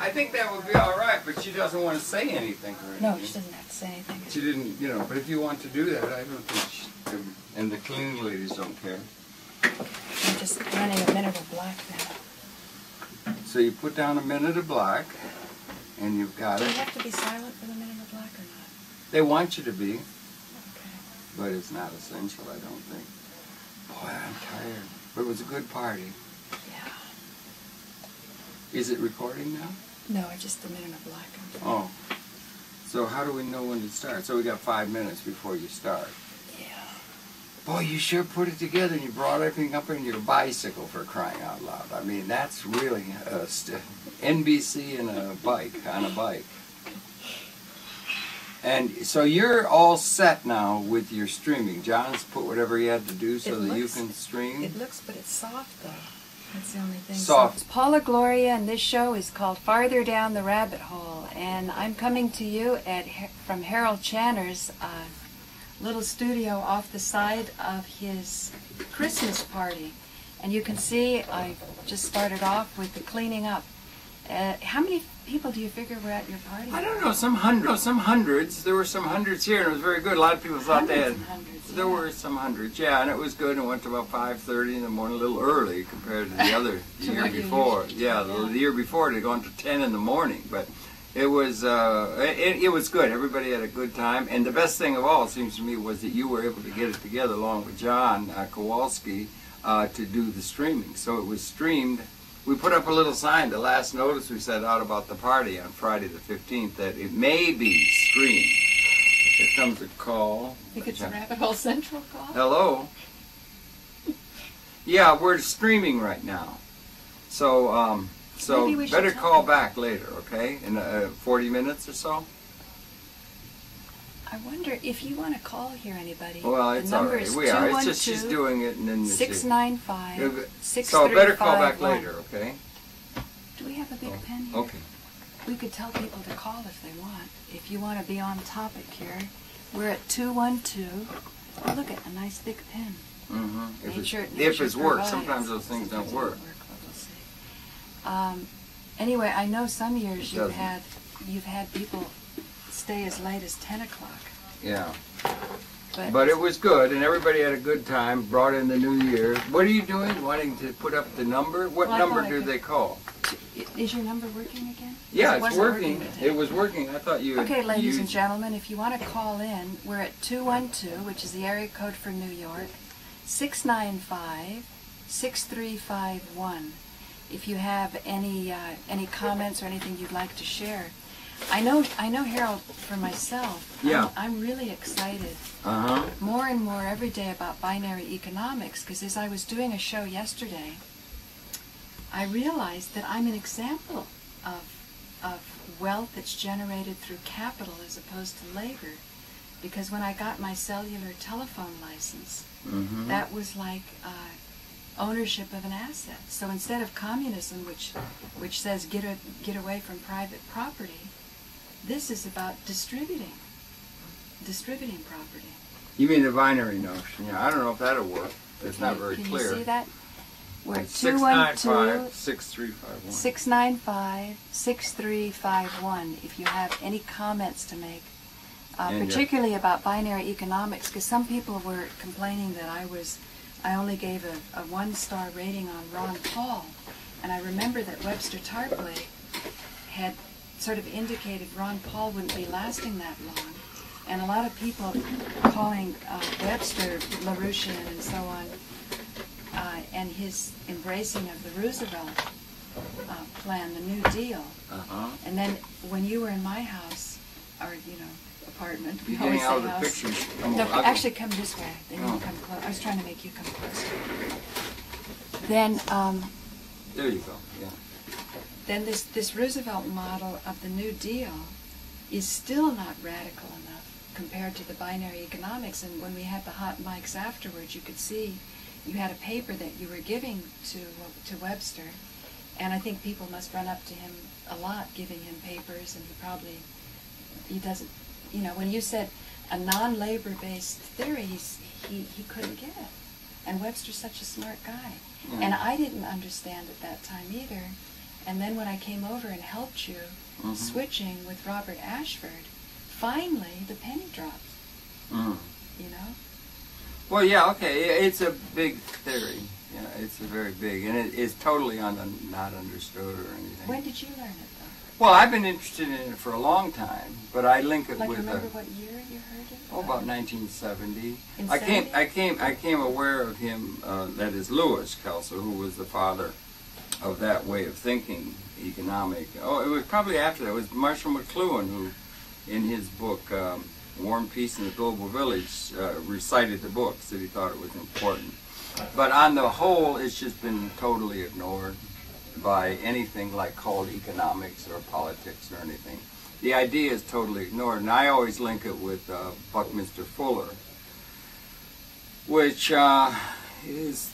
I think that would be all right, but she doesn't want to say anything or anything. No, she doesn't have to say anything. She didn't, you know, but if you want to do that, I don't think she, and the cleaning ladies don't care. I'm just running a minute of black now. So you put down a minute of black, and you've got Do you it. have to be silent for the minute of black or not? They want you to be, Okay. but it's not essential, I don't think. Boy, I'm tired. But it was a good party. Yeah. Is it recording now? No, just the minute of black. Oh. So how do we know when to start? So we got 5 minutes before you start. Yeah. Boy, you sure put it together, and you brought everything up in your bicycle, for crying out loud. I mean, that's really NBC and a bike, on a bike. And so you're all set now with your streaming. John's put whatever he had to do so that you can stream. It looks, but it's soft though. That's the only thing. Soft. It's Paula Gloria, and this show is called Farther Down the Rabbit Hole. And I'm coming to you from Harold Channer's little studio off the side of his Christmas party. And you can see I just started off with the cleaning up. How many people do you figure were at your party? I don't know, some hundreds. There were some hundreds here, and it was very good. A lot of people thought they had. There were some hundreds, yeah, and it was good. And it went to about 5:30 in the morning, a little early compared to the other year before. Yeah, the year before it had gone to 10 in the morning, but it was it was good. Everybody had a good time, and the best thing of all, it seems to me, was that you were able to get it together along with John Kowalski to do the streaming. So it was streamed. We put up a little sign, the last notice we sent out about the party on Friday the 15th, that it may be streamed. Here comes a call. I think it's a Rabbit Hole Central call. Hello? Yeah, we're streaming right now. So, better call back later, okay? In 40 minutes or so? I wonder if you want to call here, anybody. Well, it's all right. We are. It's just she's doing it, and then 695-635. So better call back later, okay? Do we have a big pen here? Okay. We could tell people to call if they want. If you want to be on topic here, we're at 212. Oh, look at a nice big pen. Mm-hmm. If it's worked, sometimes those things don't work. We'll see. Anyway, I know some years you've had people stay as late as 10 o'clock. Yeah. But it was good, and everybody had a good time, brought in the new year. What are you doing? Wanting to put up the number? What number do they call? Is your number working again? Yeah, it's working. It was working. I thought you had Okay, ladies and gentlemen, if you want to call in, we're at 212, which is the area code for New York, 695-6351. If you have any comments or anything you'd like to share. I know, Harold, for myself, yeah. I'm really excited more and more every day about binary economics, because as I was doing a show yesterday, I realized that I'm an example of wealth that's generated through capital as opposed to labor, because when I got my cellular telephone license, that was like ownership of an asset. So instead of communism, which says get away from private property, this is about distributing property. You mean the binary notion? Yeah, I don't know if that'll work. It's not very clear. Can you see that? We're at 212-635-6351. 695-6351. If you have any comments to make, particularly about binary economics, because some people were complaining that I only gave a 1-star rating on Ron Paul, and I remember that Webster Tarpley had sort of indicated Ron Paul wouldn't be lasting that long, and a lot of people calling Webster LaRouchian and so on, and his embracing of the Roosevelt plan, the New Deal. And then when you were in my house, or apartment, we always say house. No, actually come this way. Then you come close. I was trying to make you come closer. Then there you go. Yeah. Then this Roosevelt model of the New Deal is still not radical enough compared to the binary economics. And when we had the hot mics afterwards, you could see you had a paper that you were giving to Webster, and I think people must run up to him a lot, giving him papers, and he doesn't. When you said a non-labor-based theory, he couldn't get it. And Webster's such a smart guy. And I didn't understand at that time either And then when I came over and helped you, switching with Robert Ashford, finally the penny dropped. You know? Well, yeah, okay. It's a big theory. Yeah, it's a very big, and it is totally not understood or anything. When did you learn it, though? Well, I've been interested in it for a long time, but I link it like with. Remember what year you heard it? Oh, about 1970. In I came aware of him. That is Lewis Kelso, who was the father of that way of thinking, economic. Oh, it was probably after that. It was Marshall McLuhan who, in his book War and Peace in the Global Village, recited the book, said he thought it was important. But on the whole, it's just been totally ignored by anything like called economics or politics or anything. The idea is totally ignored, and I always link it with Buckminster Fuller, which is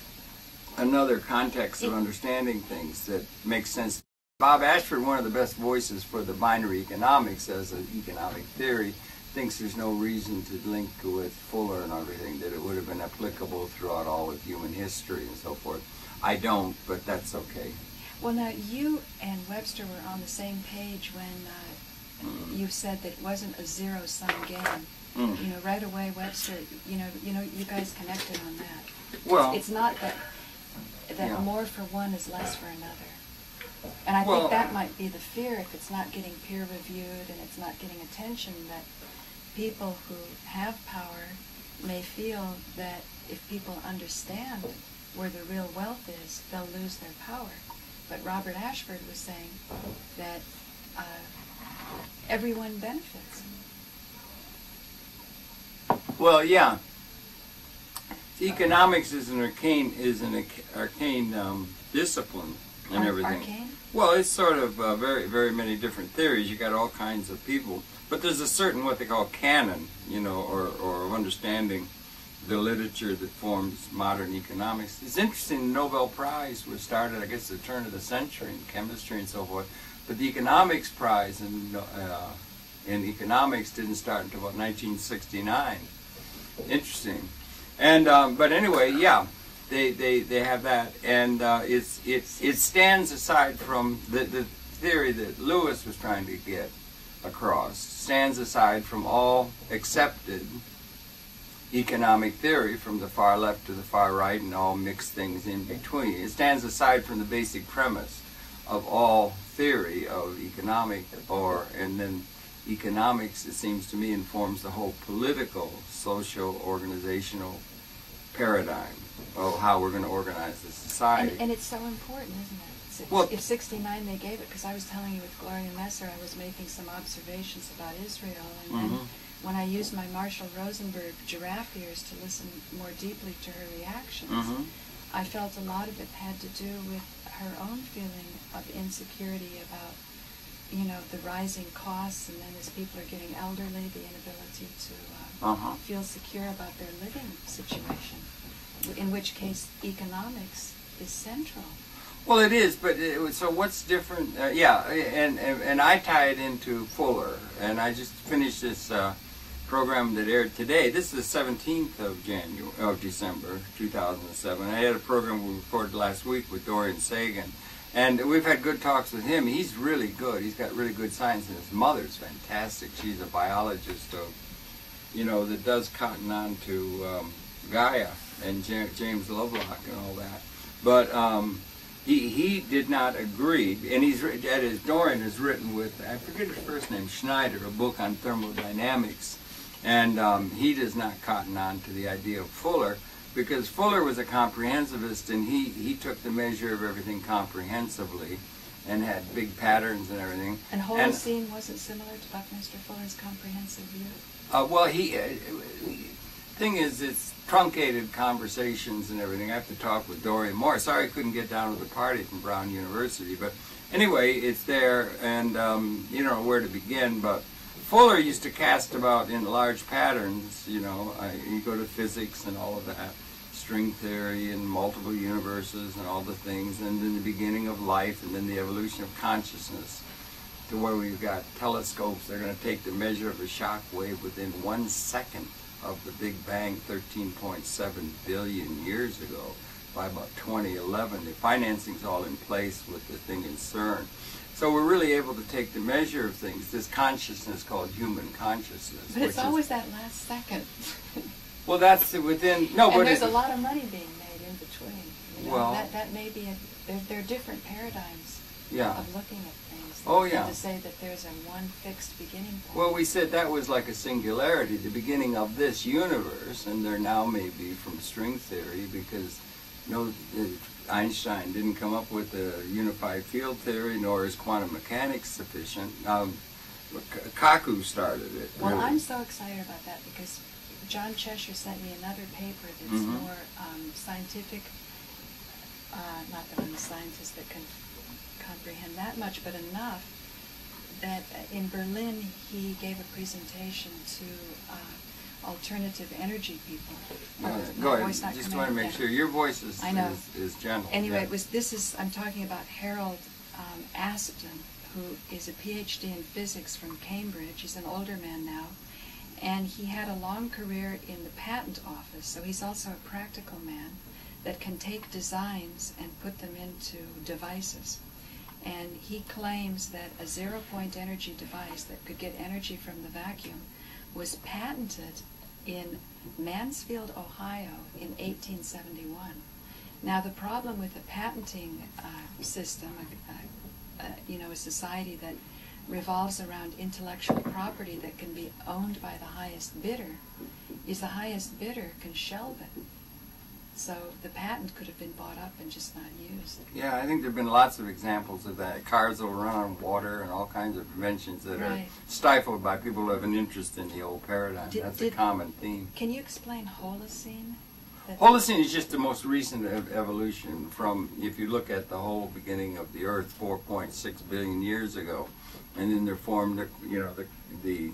another context of understanding things that makes sense. Bob Ashford, one of the best voices for the binary economics as an economic theory, thinks there's no reason to link with Fuller and everything, that it would have been applicable throughout all of human history and so forth. I don't, but that's okay. Well, now, you and Webster were on the same page when you said that it wasn't a zero-sum game. You know, right away, Webster, you guys connected on that. Well, it's not that more for one is less for another. And I think that might be the fear if it's not getting peer-reviewed and it's not getting attention, that people who have power may feel that if people understand where the real wealth is, they'll lose their power. But Robert Ashford was saying that everyone benefits. Well, yeah. Economics is an arcane discipline and everything. Arcane? Well, it's sort of very, very many different theories. You got all kinds of people, but there's a certain what they call canon, or understanding the literature that forms modern economics. It's interesting. The Nobel Prize was started, I guess, at the turn of the century in chemistry and so forth, but the economics prize in economics didn't start until about 1969. Interesting. And but anyway, yeah. They have that, and it stands aside from the theory that Lewis was trying to get across, stands aside from all accepted economic theory from the far left to the far right and all mixed things in between. It stands aside from the basic premise of all theory of economic, and then economics, it seems to me, informs the whole political, social, organizational paradigm of how we're going to organize the society. And it's so important, isn't it? Well, if 69 they gave it, because I was telling you with Gloria Messer, I was making some observations about Israel, and then when I used my Marshall Rosenberg giraffe ears to listen more deeply to her reactions, I felt a lot of it had to do with her own feeling of insecurity about, the rising costs, and then as people are getting elderly, the inability to feel secure about their living situation, in which case economics is central. Well, it is, but so what's different? And I tie it into Fuller, and I just finished this program that aired today. This is the 17th of December, 2007. I had a program we recorded last week with Dorian Sagan, and we've had good talks with him. He's really good. He's got really good science, and his mother's fantastic. She's a biologist, that does cotton on to Gaia and James Lovelock and all that. But he did not agree, and Dorian has written with, I forget his first name, Schneider, a book on thermodynamics, and he does not cotton on to the idea of Fuller, because Fuller was a comprehensivist, and he took the measure of everything comprehensively and had big patterns and everything. And Holocene wasn't similar to Buckminster Fuller's comprehensive view? Well, thing is, it's truncated conversations and everything. I have to talk with Dorian more. Sorry I couldn't get down to the party from Brown University, but anyway, it's there, and you don't know where to begin. But Fuller used to cast about in large patterns. You go to physics and all of that, string theory and multiple universes and all the things, and then the beginning of life, and then the evolution of consciousness, to where we've got telescopes that are going to take the measure of a shock wave within 1 second of the Big Bang 13.7 billion years ago. by about 2011. The financing's all in place with the thing in CERN. So we're really able to take the measure of things, this consciousness called human consciousness. But it's always that last second. Well, that's within, no, and but there's a lot of money being made in between. You know? Well, that may be, there are different paradigms of looking at things. Oh, yeah. To say that there's a one fixed beginning point. Well, we said that was like a singularity, the beginning of this universe, and there now may be from string theory, because Einstein didn't come up with the unified field theory, nor is quantum mechanics sufficient. Cocoon started it. Well, really. I'm so excited about that because John Cheshire sent me another paper that's more scientific. Not that I'm a scientist that can comprehend that much, but enough that in Berlin he gave a presentation to alternative energy people. Go ahead. Just want to make sure your voice is gentle. Anyway, I'm talking about Harold Aston, who is a PhD in physics from Cambridge. He's an older man now, and he had a long career in the patent office, so he's also a practical man that can take designs and put them into devices. And he claims that a zero-point energy device that could get energy from the vacuum was patented in Mansfield, Ohio in 1871. Now the problem with the patenting system, a society that revolves around intellectual property that can be owned by the highest bidder, is the highest bidder can shelve it. So the patent could have been bought up and just not used. Yeah, I think there have been lots of examples of that. Cars will run on water and all kinds of inventions that are stifled by people who have an interest in the old paradigm. That's a common theme. Can you explain Holocene? Holocene is just the most recent evolution from, if you look at the whole beginning of the Earth 4.6 billion years ago, and then they're formed, the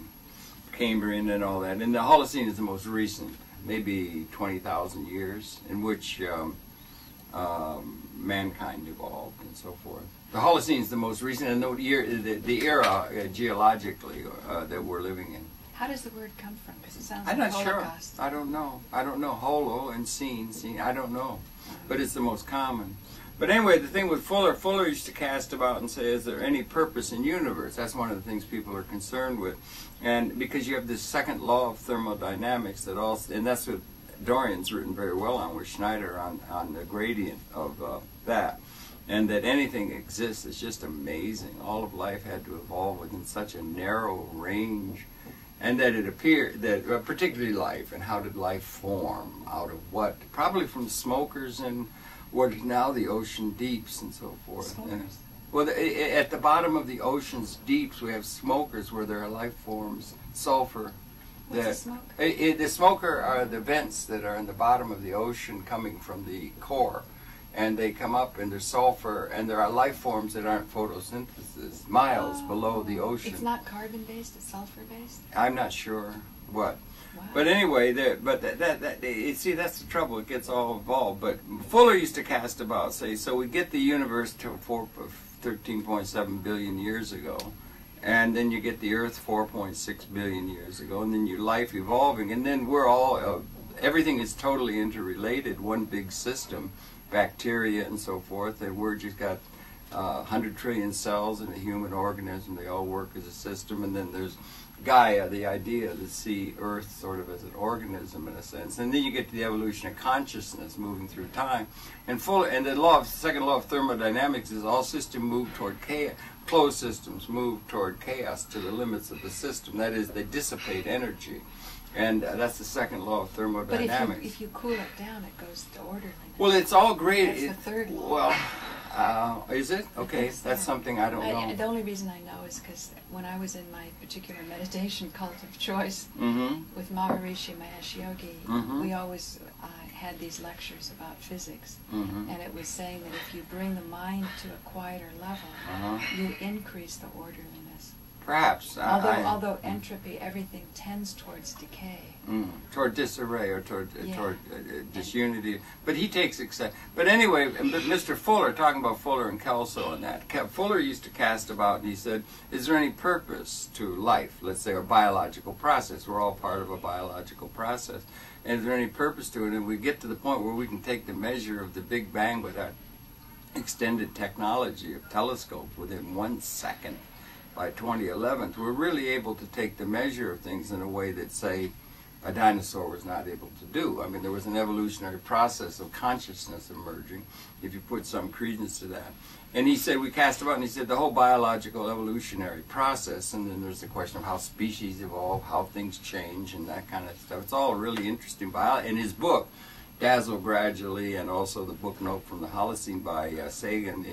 Cambrian and all that. And the Holocene is the most recent, maybe 20,000 years, in which mankind evolved and so forth. The Holocene is the most recent, and the era geologically that we're living in. How does the word come from? Because it sounds I'm like not Holocaust. sure. I don't know. Holo and scene. I don't know. But it's the most common. But anyway, the thing with Fuller used to cast about and say, is there any purpose in the universe? That's one of the things people are concerned with. And because you have this second law of thermodynamics that also, and that's what Dorian's written very well on with Schneider on the gradient of that. And that anything exists is just amazing. All of life had to evolve within such a narrow range. And that it appeared that, particularly life, and how did life form? Out of what? Probably from smokers and what is now the ocean deeps and so forth. Well, at the bottom of the ocean's deeps, we have smokers where there are life forms, sulfur. What's a smoke? The smoker are the vents that are in the bottom of the ocean coming from the core. And they come up and there's sulfur, and there are life forms that aren't photosynthesis, miles below the ocean. It's not carbon-based, it's sulfur-based? I'm not sure what. Wow. But anyway, see, that's the trouble. It gets all involved. But Fuller used to cast about, say, so we get the universe to 13.7 billion years ago, and then you get the Earth 4.6 billion years ago, and then your life evolving, and then we're all, everything is totally interrelated, one big system, bacteria and so forth, and we're just got 100 trillion cells in a human organism. They all work as a system, and then there's Gaia, the idea to see Earth sort of as an organism in a sense, and then you get to the evolution of consciousness moving through time, and the second law of thermodynamics is all systems move toward chaos. Closed systems move toward chaos to the limits of the system. That is, they dissipate energy, and that's the second law of thermodynamics. But if you cool it down, it goes to orderliness. Well, it's all great. That's the third law. Well, is it? Okay, that's something I don't know. The only reason I know is because when I was in my particular meditation cult of choice with Maharishi Mahesh Yogi, we always had these lectures about physics, and it was saying that if you bring the mind to a quieter level, you increase the orderliness. Perhaps. Although entropy, everything tends towards decay. Toward disarray or toward disunity. But he takes But anyway, Mr. Fuller, talking about Fuller and Kelso and that, Fuller used to cast about and he said, is there any purpose to life? Let's say a biological process. We're all part of a biological process. And is there any purpose to it? And we get to the point where we can take the measure of the Big Bang with that extended technology of telescopes within 1 second. By 2011, we're really able to take the measure of things in a way that, say, a dinosaur was not able to do. I mean, there was an evolutionary process of consciousness emerging, if you put some credence to that. And he said, we cast about, and he said, the whole biological evolutionary process, and then there's the question of how species evolve, how things change, and that kind of stuff. It's all really interesting. In his book, Dazzle Gradually, and also the book Note from the Holocene by Sagan,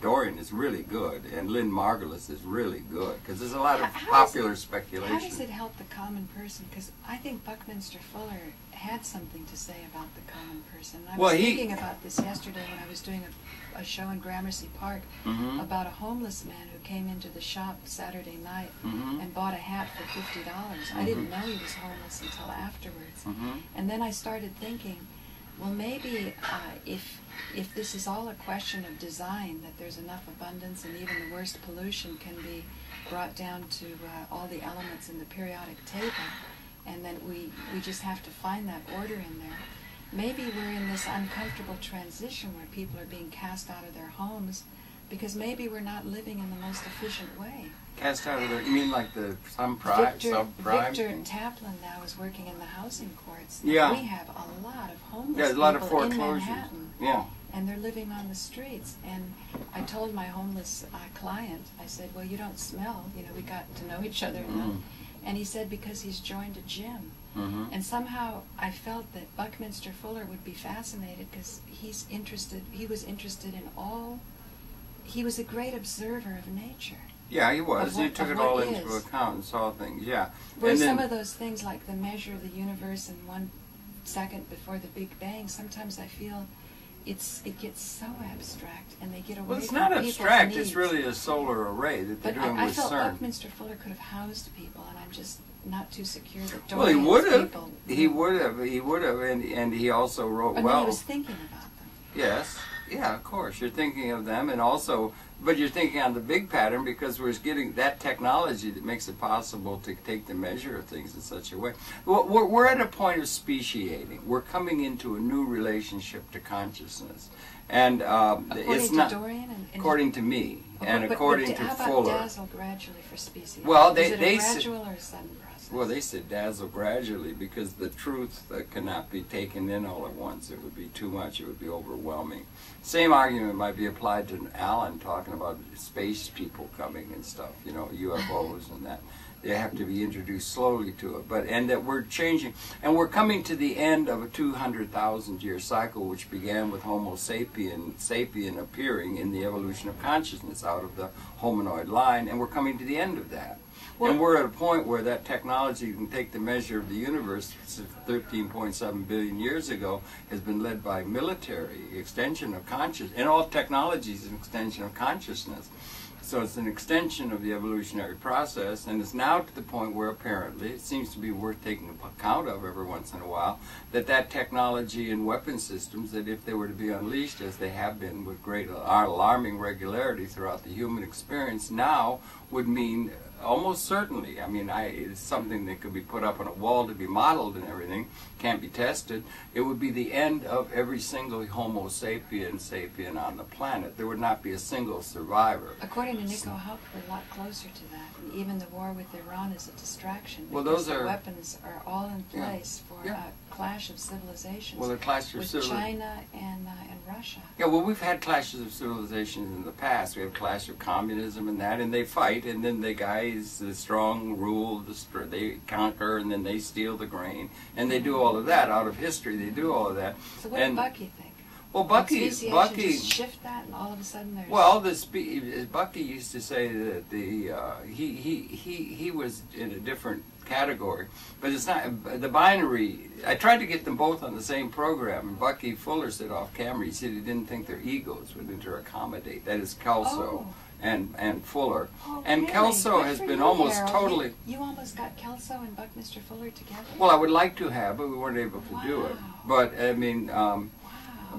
Dorian is really good, and Lynn Margulis is really good, because there's a lot of popular speculation. How does it help the common person? Because I think Buckminster Fuller had something to say about the common person. I was thinking about this yesterday when I was doing a show in Gramercy Park about a homeless man who came into the shop Saturday night and bought a hat for $50. I didn't know he was homeless until afterwards. And then I started thinking, well, maybe if this is all a question of design, that there's enough abundance and even the worst pollution can be brought down to all the elements in the periodic table, and then we just have to find that order in there. Maybe we're in this uncomfortable transition where people are being cast out of their homes because maybe we're not living in the most efficient way. Cast out of their, you mean like the Victor Taplin now is working in the housing courts. Yeah. We have a lot of homeless a lot of people in foreclosures. Manhattan. Yeah. And they're living on the streets. And I told my homeless client, I said, well, you don't smell. You know, we got to know each other enough. And he said, because he's joined a gym. And somehow I felt that Buckminster Fuller would be fascinated because he was interested in all, he was a great observer of nature. Yeah, he was. He took it all into account and saw things, yeah. Where some of those things, like the measure of the universe in 1 second before the Big Bang, sometimes I feel it gets so abstract, and they get away from Well, it's not abstract. needs. It's really a solar array that they're doing with CERN. I felt Buckminster Fuller could have housed people, and I'm just not too secure that Well, he would have. People, he would have, and he also wrote well. He was thinking about them. Yes, yeah, of course. You're thinking of them, and also, but you're thinking on the big pattern because we're getting that technology that makes it possible to take the measure of things in such a way. We're at a point of speciating. We're coming into a new relationship to consciousness, and it's not according to me and according to Fuller. How about dazzle gradually for speciation? Well, is it a gradual or a sudden process? Well, they said dazzle gradually because the truth cannot be taken in all at once. It would be too much. It would be overwhelming. Same argument might be applied to Alan talking about space people coming and stuff, you know, UFOs and that. They have to be introduced slowly to it, and that we're changing, and we're coming to the end of a 200,000-year cycle, which began with Homo sapien appearing in the evolution of consciousness out of the hominoid line, and we're coming to the end of that. Well, and we're at a point where that technology can take the measure of the universe 13.7 billion years ago has been led by military extension of consciousness, and all technology is an extension of consciousness. So it's an extension of the evolutionary process, and it's now to the point where apparently it seems to be worth taking account of every once in a while, that technology and weapon systems, that if they were to be unleashed, as they have been with great alarming regularity throughout the human experience, now would mean almost certainly, I mean, it's something that could be put up on a wall to be modeled and everything, can't be tested. It would be the end of every single Homo sapien on the planet. There would not be a single survivor. According to Nico Huck, we're a lot closer to that. And even the war with Iran is a distraction. Well, because those the weapons are all in place for a clash of civilizations. Well, the clash of with China and Russia. Yeah, well, we've had clashes of civilizations in the past. We have clash of communism and that, and they fight, and then the guys, the strong rule, they conquer, and then they steal the grain, and they do all of that out of history. They do all of that. So what did Bucky think? Well, Bucky just shift that, and all of a sudden there's. Well, Bucky used to say that he was in a different category, but it's not the binary. I tried to get them both on the same program, and Bucky Fuller said off camera, he said he didn't think their egos would interaccommodate. That is Kelso. and Fuller. Oh, And really? Kelso Good has for been you, almost Harold. totally... You almost got Kelso and Buckminster Fuller together? Well, I would like to have, but we weren't able to do it. But, I mean,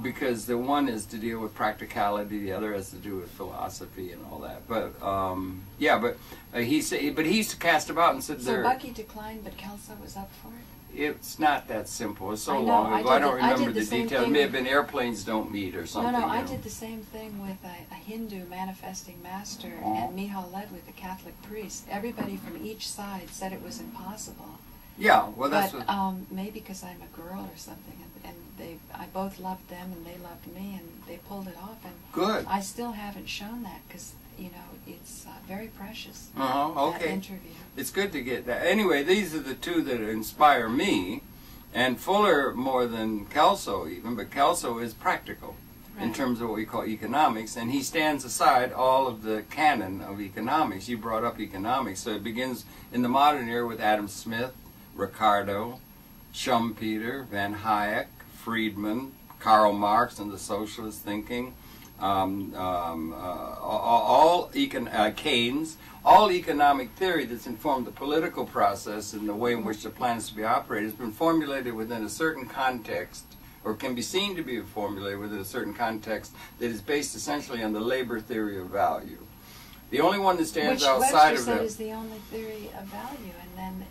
because the one is to deal with practicality, the other has to do with philosophy and all that. But, yeah, but he used to cast about and said So Bucky declined, but Kelso was up for it? it's not that simple. It's so I know, long ago. I don't remember the same details. It thing may have with- been airplanes don't meet or something. No, you I know. did the same thing with a Hindu manifesting master Oh. and Mihal led with a Catholic priest. Everybody from each side said it was impossible. Yeah, well, that's But what... maybe because I'm a girl or something, and I both loved them and they loved me, and they pulled it off. And Good. I still haven't shown that because it's very precious. Uh-huh, That okay. interview. It's good to get that. Anyway, these are the two that inspire me, and Fuller more than Kelso even, but Kelso is practical in Right. terms of what we call economics, and he stands aside all of the canon of economics. You brought up economics, so it begins in the modern era with Adam Smith, Ricardo, Schumpeter, Van Hayek, Friedman, Karl Marx and the socialist thinking, Keynes, all economic theory that's informed the political process and the way in which the plan is to be operated has been formulated within a certain context, or can be seen to be formulated within a certain context that is based essentially on the labor theory of value. The only one that stands Which outside Webster of said that... is the only theory of value, and then,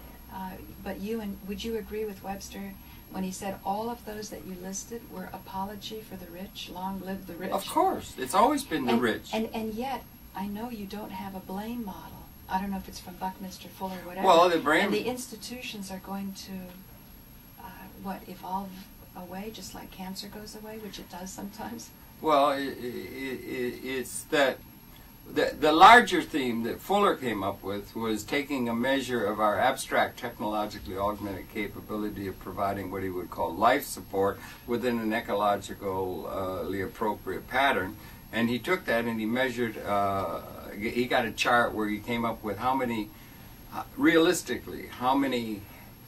would you agree with Webster when he said all of those that you listed were apology for the rich? Long live the rich. Of course, it's always been the rich. And yet, I know you don't have a blame model. I don't know if it's from Buckminster Fuller or whatever. Well, the brain... And the institutions are going to, evolve away, just like cancer goes away, which it does sometimes. Well, it's that the larger theme that Fuller came up with was taking a measure of our abstract technologically augmented capability of providing what he would call life support within an ecologically appropriate pattern. And he took that and he measured, he got a chart where he came up with how many, realistically,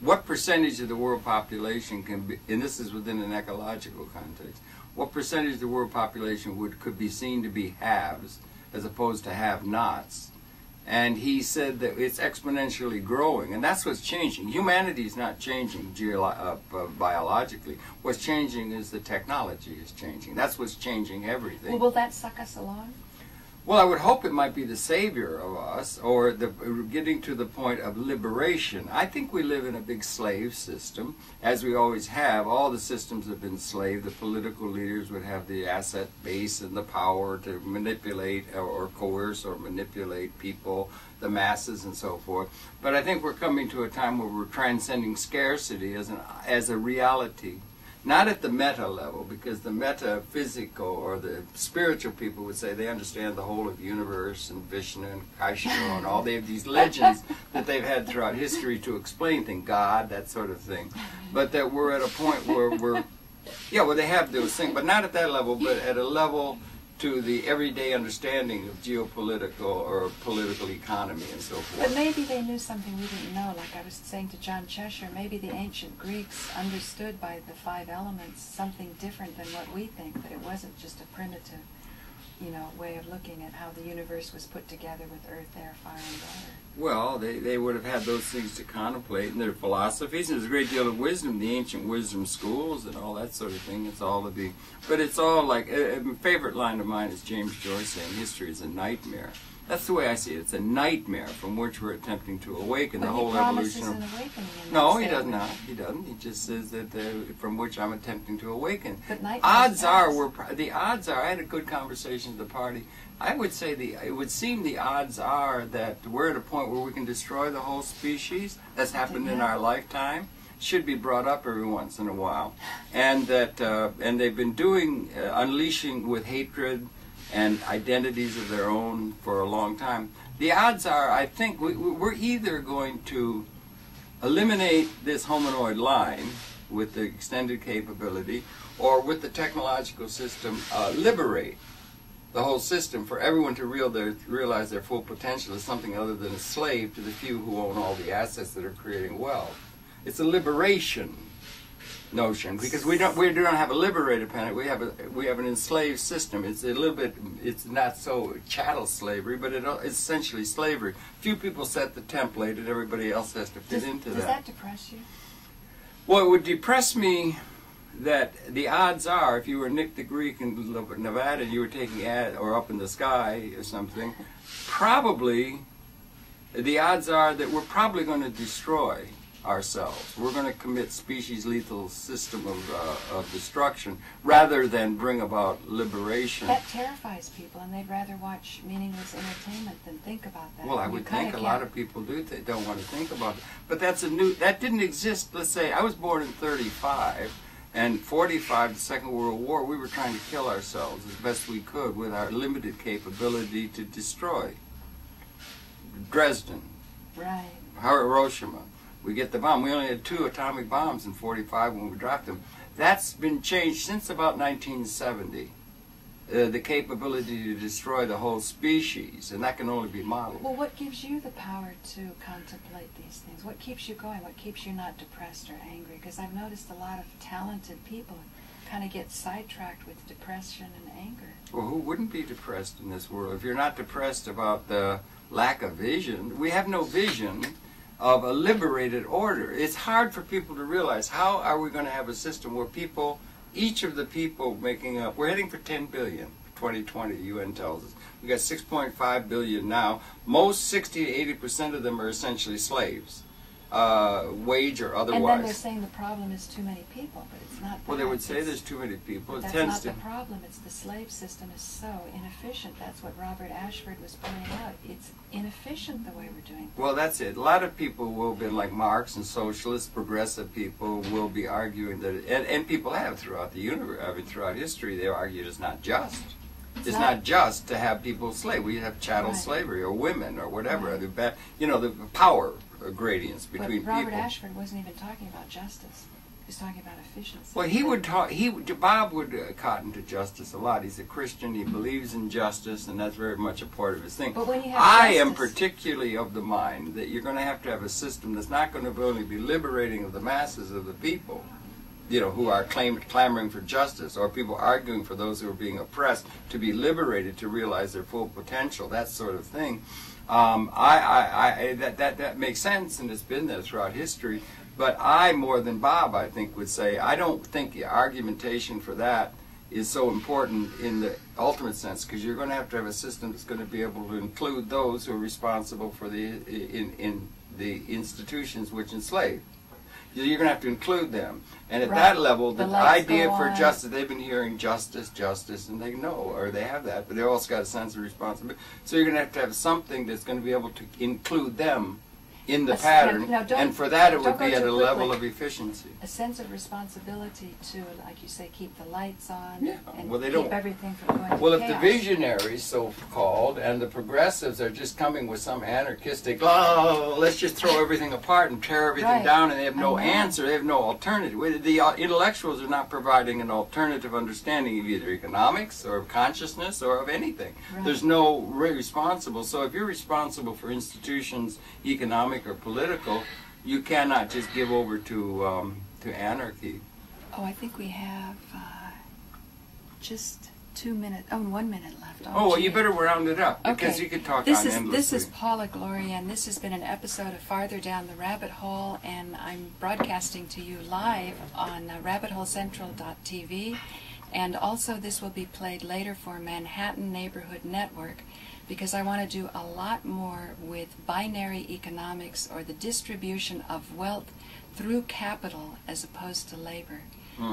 what percentage of the world population can be, and this is within an ecological context, what percentage of the world population could be seen to be haves as opposed to have-nots. And he said that it's exponentially growing, and that's what's changing. Humanity is not changing biologically. What's changing is the technology is changing. That's what's changing everything. Well, will that suck us along? Well, I would hope it might be the savior of us, or getting to the point of liberation. I think we live in a big slave system, as we always have. All the systems have been slave. The political leaders would have the asset base and the power to manipulate or coerce or manipulate people, the masses, and so forth. But I think we're coming to a time where we're transcending scarcity as a reality. Not at the meta level, because the metaphysical or the spiritual people would say they understand the whole of the universe and Vishnu and Krishna and all. They have these legends that they've had throughout history to explain things, God, that sort of thing. But that we're at a point where they have those things, but not at that level, but at a level to the everyday understanding of geopolitical or political economy and so forth. But maybe they knew something we didn't know. Like I was saying to John Cheshire, maybe the ancient Greeks understood by the 5 elements something different than what we think, that it wasn't just a primitive, way of looking at how the universe was put together with earth, air, fire, and water. Well, they would have had those things to contemplate in their philosophies, and there's a great deal of wisdom, the ancient wisdom schools and all that sort of thing. It's all to be, but it's all like, a favorite line of mine is James Joyce saying, history is a nightmare. That's the way I see it. It's a nightmare from which we're attempting to awaken. But the whole he promises evolution. an awakening in No, that he does statement. not. He doesn't. He just says that from which I'm attempting to awaken. But nightmares Odds are, pass. the odds are. I had a good conversation at the party. I would say it would seem the odds are that we're at a point where we can destroy the whole species. That's happened in our lifetime. Should be brought up every once in a while, and that and they've been doing unleashing with hatred and identities of their own for a long time. The odds are, I think, we're either going to eliminate this hominoid line with the extended capability, or with the technological system, liberate the whole system for everyone to realize their full potential as something other than a slave to the few who own all the assets that are creating wealth. It's a liberation. notion, because we don't have a liberated planet. We have an enslaved system. It's a little bit, it's not so chattel slavery, but it's essentially slavery. Few people set the template, and everybody else has to fit into that. Does that depress you? Well, it would depress me that the odds are, if you were Nick the Greek in Nevada and you were taking or up in the sky or something, probably the odds are that we're probably going to destroy ourselves. We're going to commit species lethal system of destruction rather than bring about liberation. That terrifies people, and they'd rather watch meaningless entertainment than think about that. Well, I would think a lot of people don't want to think about it. But that didn't exist. Let's say I was born in 35, and 45, the Second World War, we were trying to kill ourselves as best we could with our limited capability to destroy. Dresden, right. Hiroshima. We get the bomb. We only had 2 atomic bombs in 45 when we dropped them. That's been changed since about 1970. The capability to destroy the whole species, and that can only be modeled. Well, what gives you the power to contemplate these things? What keeps you going? What keeps you not depressed or angry? Because I've noticed a lot of talented people kind of get sidetracked with depression and anger. Well, who wouldn't be depressed in this world? If you're not depressed about the lack of vision, we have no vision of a liberated order. It's hard for people to realize, how are we going to have a system where people, each of the people making up, we're heading for 10 billion, 2020, the UN tells us. We got 6.5 billion now. Most 60 to 80% of them are essentially slaves, wage or otherwise. And then they're saying the problem is too many people, but it's not that. Well, they would say there's too many people. That's not the problem. It's the slave system is so inefficient. That's what Robert Ashford was pointing out. It's inefficient the way we're doing things. Well, that's it. A lot of people will be, like Marx and socialists, progressive people, will be arguing that, and people have throughout the universe, I mean, throughout history, they argued it's not just. It's not just to have people slave. We have chattel slavery, or women, or whatever. Right. The power gradients between people. But Robert Ashford wasn't even talking about justice. He was talking about efficiency. Well, he would talk. Bob would cotton to justice a lot. He's a Christian. He believes in justice, and that's very much a part of his thing. But when you have I am particularly of the mind that you're going to have a system that's not going to only be liberating of the masses of the people, who are clamoring for justice, or people arguing for those who are being oppressed to be liberated, to realize their full potential, that sort of thing. That makes sense, and it's been there throughout history. But I, more than Bob, I think, would say, I don't think the argumentation for that is so important in the ultimate sense, because you're going to have a system that's going to be able to include those who are responsible for in the institutions which enslave. You're going to have to include them. And at that level, the idea for justice, they've been hearing justice, justice, and they know, or they have that, but they've also got a sense of responsibility. So you're going to have something that's going to be able to include them in the pattern, and for that it would be at a level of efficiency. A sense of responsibility to, like you say, keep the lights on, and well, they keep everything from going to Well, if chaos. the visionaries, so-called, and the progressives are just coming with some anarchistic, oh, let's just throw everything apart and tear everything down, and they have no answer, they have no alternative. The intellectuals are not providing an alternative understanding of either economics or of consciousness or of anything. Right. There's no responsible. So if you're responsible for institutions, economic or political, you cannot just give over to anarchy. Oh, I think we have just 2 minutes. Oh, 1 minute left. Oh, well, you better round it up, because you could talk on endlessly. This is Paula Gloria, and this has been an episode of Farther Down the Rabbit Hole, and I'm broadcasting to you live on rabbitholecentral.tv, and also this will be played later for Manhattan Neighborhood Network, because I want to do a lot more with binary economics, or the distribution of wealth through capital as opposed to labor.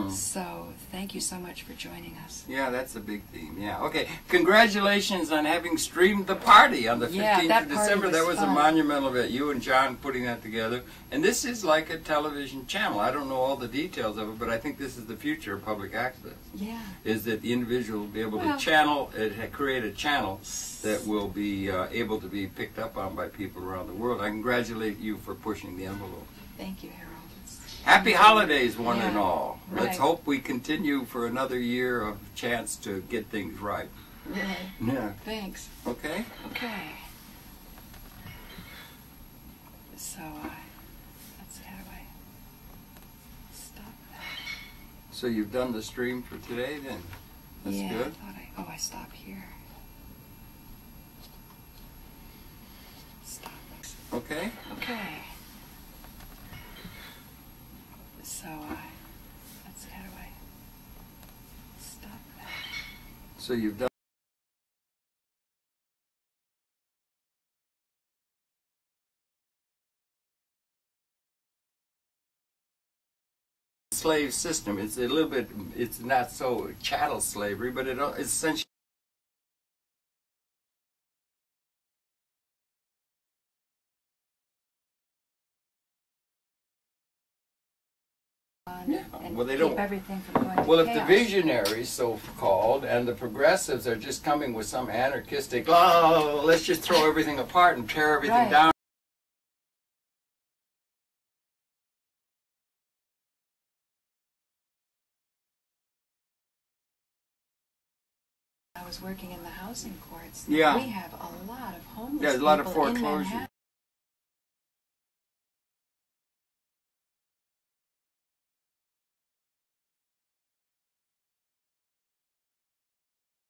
So thank you so much for joining us. Yeah, that's a big theme. Yeah, okay. Congratulations on having streamed the party on the 15th of December. That was a monumental event. You and John putting that together. And this is like a television channel. I don't know all the details of it, but I think this is the future of public access. Yeah. Is that the individual will be able to channel, create a channel that will be able to be picked up on by people around the world. I congratulate you for pushing the envelope. Thank you, Harold. Happy holidays, one and all. Right. Let's hope we continue for another year of chance to get things right. Right. Yeah. Thanks. Okay? Okay. So, let's see, how do I stop that? So you've done the stream for today then? That's yeah, good. I stop here. Stop. Okay. Okay. So, let's see, how do I stop that? So you've done slave system. It's a little bit, it's not so chattel slavery, but it's essentially and well, they keep don't. everything from going to Well, if the chaos. visionaries, so-called, and the progressives are just coming with some anarchistic, oh, let's just throw everything apart and tear everything Right. down. I was working in the housing courts. Yeah. We have a lot of homeless Yeah, there's a lot of people in foreclosure. Manhattan.